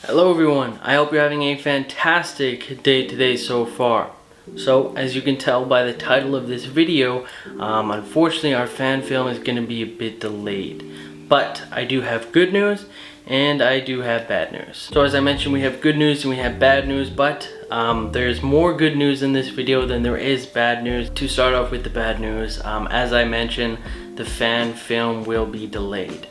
Hello everyone, I hope you're having a fantastic day today so far. So as you can tell by the title of this video, unfortunately our fan film is going to be a bit delayed. But I do have good news and I do have bad news. So as I mentioned, we have good news and we have bad news, but there's more good news in this video than there is bad news. To start off with the bad news, as I mentioned, the fan film will be delayed.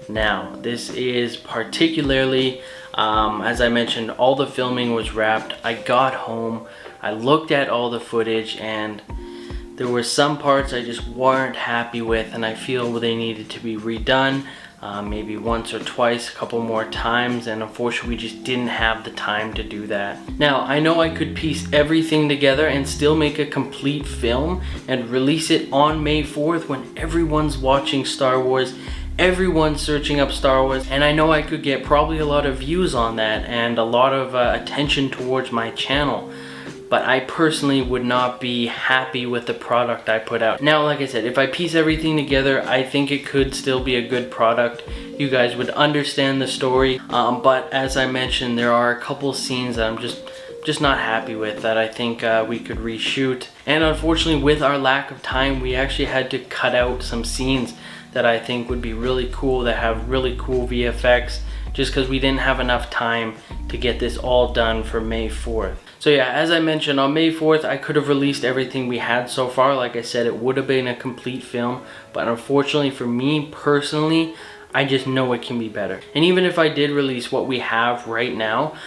Now, this is particularly, as I mentioned, all the filming was wrapped. I got home, I looked at all the footage, and there were some parts I just weren't happy with, and I feel they needed to be redone, maybe once or twice, a couple more times, and unfortunately we just didn't have the time to do that. Now, I know I could piece everything together and still make a complete film and release it on May 4th when everyone's watching Star Wars. Everyone's searching up Star Wars, and I know I could get probably a lot of views on that and a lot of attention towards my channel, but I personally would not be happy with the product I put out. Now, like I said, if I piece everything together, I think it could still be a good product. You guys would understand the story, but as I mentioned, there are a couple scenes that I'm just not happy with that I think we could reshoot. And unfortunately, with our lack of time, we actually had to cut out some scenes that I think would be really cool, that have really cool VFX, just because we didn't have enough time to get this all done for May 4th. So yeah, as I mentioned, on May 4th, I could have released everything we had so far. Like I said, it would have been a complete film, but unfortunately for me personally, I just know it can be better. And even if I did release what we have right now,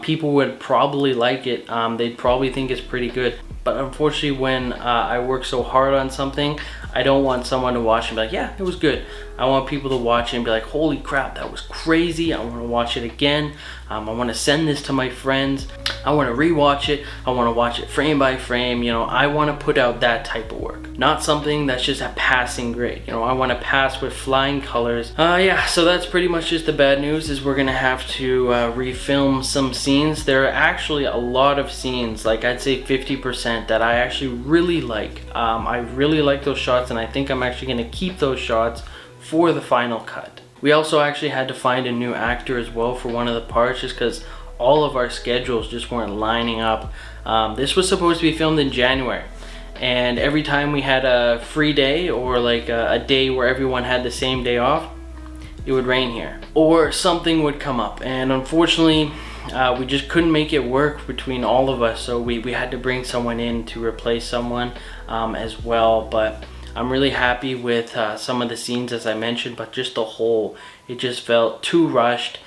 people would probably like it. They'd probably think it's pretty good. But unfortunately, when I work so hard on something, I don't want someone to watch and be like, yeah, it was good. I want people to watch it and be like, holy crap, that was crazy. I want to watch it again. I want to send this to my friends. I want to rewatch it. I want to watch it frame by frame. You know, I want to put out that type of work, not something that's just a passing grade. You know, I want to pass with flying colors. Yeah, so that's pretty much just the bad news, is we're going to have to refilm some scenes. There are actually a lot of scenes, like I'd say 50%, that I actually really like. I really like those shots, and I think I'm actually going to keep those shots for the final cut. We also actually had to find a new actor as well for one of the parts, just because all of our schedules just weren't lining up. This was supposed to be filmed in January, and every time we had a free day or like a day where everyone had the same day off, it would rain here or something would come up, and unfortunately we just couldn't make it work between all of us, so we had to bring someone in to replace someone as well. But I'm really happy with some of the scenes, as I mentioned, but just the whole, it just felt too rushed.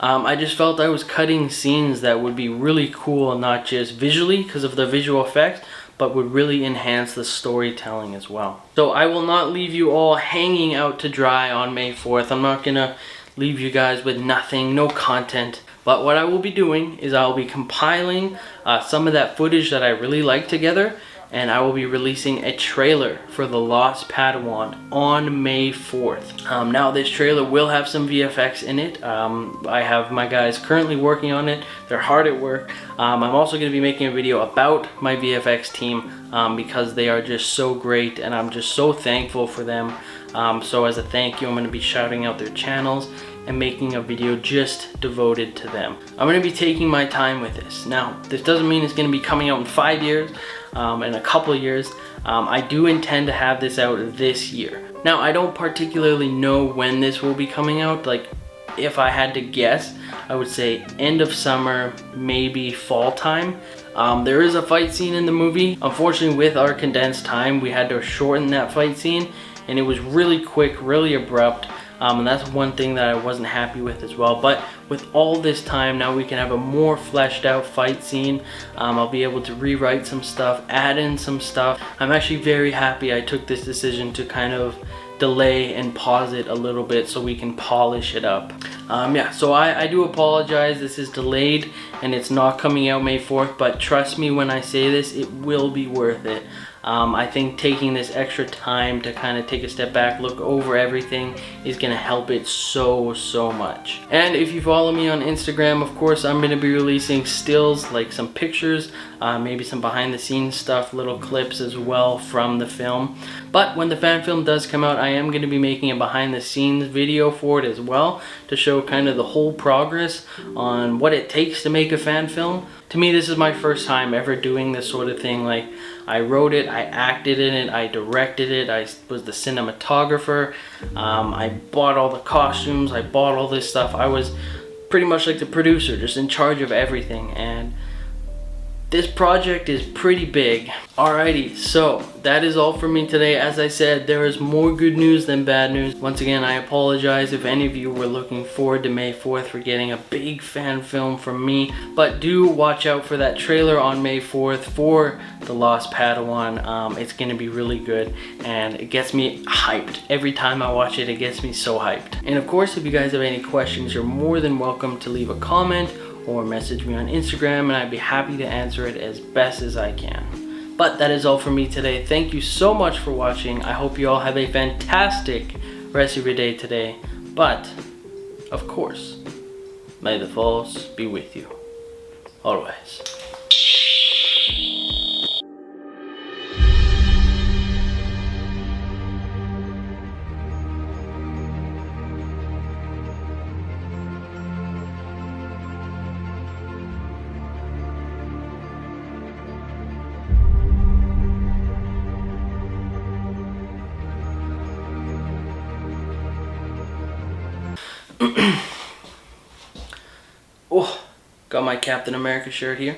I just felt I was cutting scenes that would be really cool, not just visually because of the visual effects, but would really enhance the storytelling as well. So I will not leave you all hanging out to dry on May 4th. I'm not gonna leave you guys with nothing, no content. But what I will be doing is I'll be compiling some of that footage that I really like together, and I will be releasing a trailer for The Lost Padawan on May 4th. Now this trailer will have some VFX in it. I have my guys currently working on it. They're hard at work. I'm also going to be making a video about my VFX team because they are just so great, and I'm just so thankful for them. So as a thank you, I'm going to be shouting out their channels and making a video just devoted to them. I'm going to be taking my time with this. Now, this doesn't mean it's going to be coming out in 5 years, in a couple of years. I do intend to have this out this year. Now, I don't particularly know when this will be coming out. Like, if I had to guess, I would say end of summer, maybe fall time. There is a fight scene in the movie. Unfortunately, with our condensed time, we had to shorten that fight scene, and it was really quick, really abrupt. And that's one thing that I wasn't happy with as well. But with all this time, now we can have a more fleshed out fight scene. I'll be able to rewrite some stuff, add in some stuff. I'm actually very happy I took this decision to kind of delay and pause it a little bit so we can polish it up. Yeah, so I do apologize. This is delayed and it's not coming out May 4th, but trust me when I say this, it will be worth it. I think taking this extra time to kind of take a step back, look over everything, is going to help it so much. And if you follow me on Instagram, of course, I'm going to be releasing stills, like some pictures, maybe some behind the scenes stuff, little clips as well from the film. But when the fan film does come out, I am going to be making a behind the scenes video for it as well, to show kind of the whole progress on what it takes to make a fan film. To me, this is my first time ever doing this sort of thing. Like, I wrote it, I acted in it, I directed it, I was the cinematographer, I bought all the costumes, I bought all this stuff. I was pretty much like the producer, just in charge of everything, and this project is pretty big. Alrighty, so that is all for me today. As I said, there is more good news than bad news. Once again, I apologize if any of you were looking forward to May 4th for getting a big fan film from me, but do watch out for that trailer on May 4th for The Lost Padawan. It's gonna be really good, and it gets me hyped. Every time I watch it, it gets me so hyped. And of course, if you guys have any questions, you're more than welcome to leave a comment or message me on Instagram, and I'd be happy to answer it as best as I can. But that is all for me today. Thank you so much for watching. I hope you all have a fantastic rest of your day today. But, of course, may the force be with you always. Oh, got my Captain America shirt here.